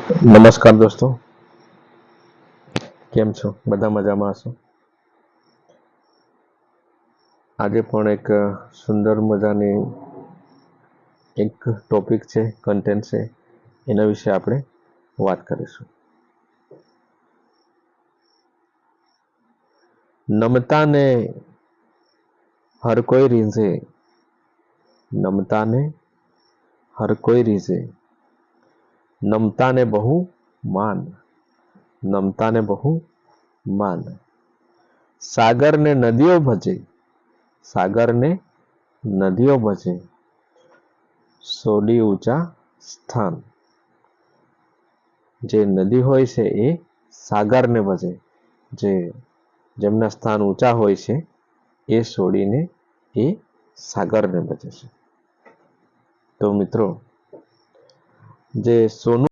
નમસ્કાર દોસ્તો, કેમ છો? બધા મજામાં હશો? આજે પણ એક સુંદર મજાની એક ટોપિક છે, કન્ટેન્ટ છે, એના વિશે આપણે વાત કરીશું. નમતા ને હર કોઈ રીઝે, નમતા ને હર કોઈ રીઝે, નમતા ને બહુ માન, નમતા ને બહુ માન. સાગર ને નદીઓ ભજે, સાગર ને નદીઓ ભજે, સોડી ઊંચા સ્થાન. જે નદી હોય છે એ સાગરને ભજે, જેમના સ્થાન ઊંચા હોય છે એ છોડીને એ સાગરને ભજે છે. તો મિત્રો, જે સોનું